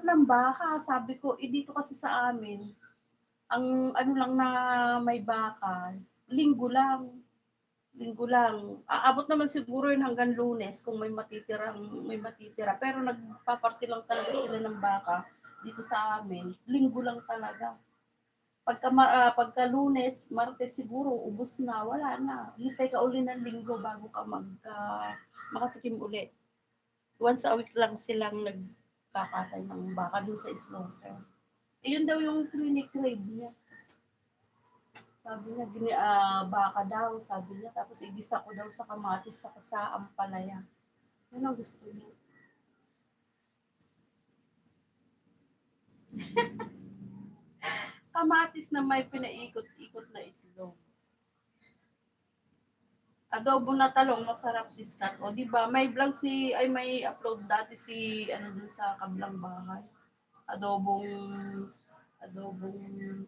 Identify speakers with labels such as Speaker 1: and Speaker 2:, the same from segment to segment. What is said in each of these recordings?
Speaker 1: sarap ng baka. Sabi ko, dito kasi sa amin, ang ano lang na may baka, linggo lang. Linggo lang. Aabot naman siguro yun hanggang Lunes kung may matitira. Pero nagpaparte lang talaga sila ng baka dito sa amin. Linggo lang talaga. Pagka Lunes, Martes siguro, ubos na, wala na. Hintay ka uli ng linggo bago ka makatikim uli. Once a week lang silang nagkakatay ng baka dun sa slaughter. Yun daw yung clinic grade niya. Sabi niya, baka daw, sabi niya. Tapos igisa ko daw sa kamatis sa ampalaya. Yun ang gusto niya. Kamatis na may pinaikot-ikot na itlog. Adobo na talong, masarap si Scott. O, di ba? May vlog may upload dati dun sa kablang bahay. Adobong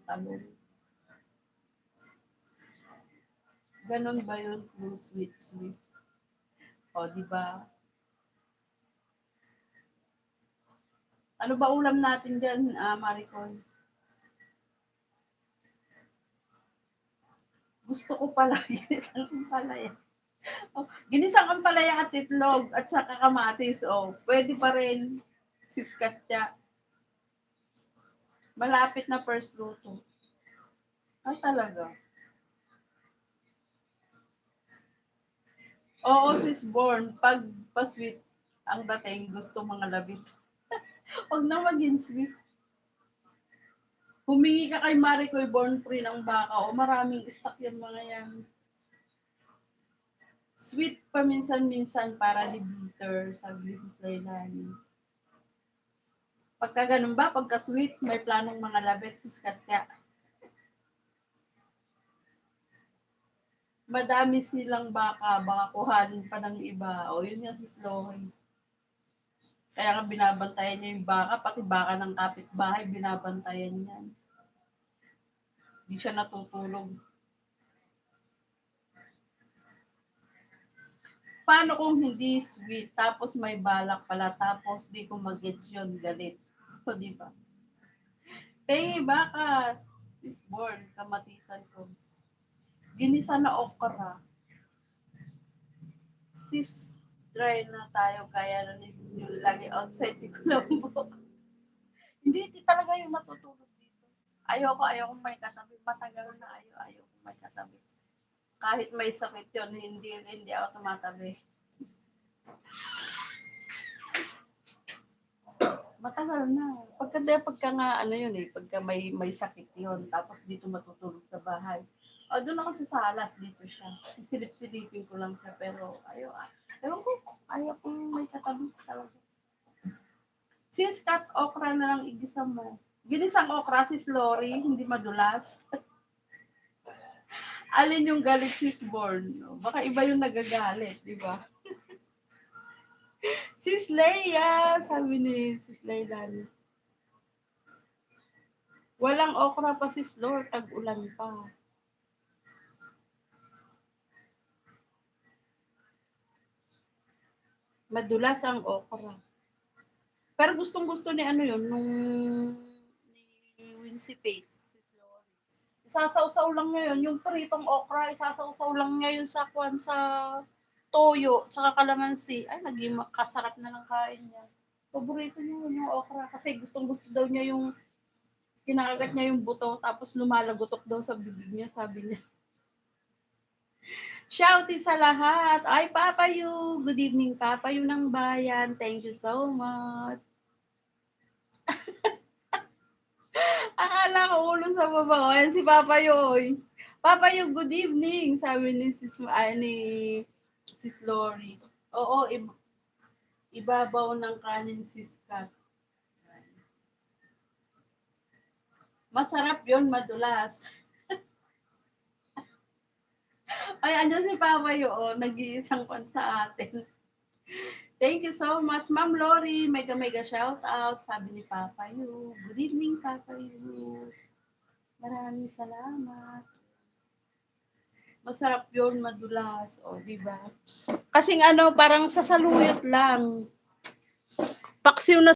Speaker 1: talong. Ganon ba yun? Yung sweet. O, di ba? Ano ba ulam natin dyan, Maricon? Gusto ko pala ginisang ampalaya. Oh, ginisang ampalaya at itlog at saka kamatis. Oh, pwede pa rin si Skatya. Malapit na first luto. Ay, talaga. Oo, sis Born. Pag pa-sweet ang dating, gusto mga labit. Huwag na maging sweet. Humingi ka kay Maricoy Born Free ng baka. O, maraming stock yung mga yan. Sweet paminsan-minsan para di bitter, sabi ni Sis Lailani. Pagka ganun ba, pagka sweet, may planong mga labet, Sis Katya. Madami silang baka kuhanin pa ng iba. O, yun nga si Slowy. Kaya nga binabantayan niya yung baka, pati baka ng kapitbahay, binabantayan niya. Hindi siya natutulog. Paano kung hindi sweet, tapos may balak pala, tapos di ko mag-gets yun, galit. O, di ba? Hey, baka, is born, kamatisan ko. Ginisa na okra. Sis, dry na tayo, kaya na yung lagi outside ni Colombo. Hindi talaga yung matutulog dito. Ayoko may katabi. Matagal na ayoko may katabi. Kahit may sakit yun, hindi ako tumatabi. Matagal na. Pagka nga pagka may sakit yun, tapos dito matutulog sa bahay. O, doon ako sa salas, dito siya. Sisilip-silipin ko lang siya, pero ewan ko, ayaw kong may katabi talaga. Sis, cut okra na lang igisa mo. Ginisang okra, sis Lori, hindi madulas. Alin yung galit, sis Born? Baka iba yung nagagalit, di ba? Sis Leia, sabi ni Sis Leila. Walang okra pa, sis Lord, tag-ulan pa. Madulas ang okra. Pero gustong-gusto ni nung ni Wincy Pate, sis Lori. Isasawsaw lang niya yun, yung pritong okra, isasawsaw lang niya yun sa toyo, tsaka kalamansi. Ay, naging kasarap na ng kain niya. Paborito niya yung okra kasi gustong-gusto daw niya yung kinakagat niya yung buto tapos lumalagotok daw sa bibig niya, sabi niya. Shouty sa lahat. Ay, Papa Yu. Good evening, Papa Yu ng bayan. Thank you so much. Akala ko ulo sa baba ko. Ayan si Papa Yu. Papa Yu, good evening. Sabi ni Sis Lori. Oo, ibabaw ng kanin sis Kat. Masarap yon, madulas. Ay, andyan si Papa Yu. Nag-iisang kon sa atin. Thank you so much, Ma'am Lori. Mega shout out. Sabi ni Papa Yu. Good evening, Papa Yu. Maraming salamat. Masarap yun, madulas. O, diba? Kasing parang sasaluyot lang. Paksiw na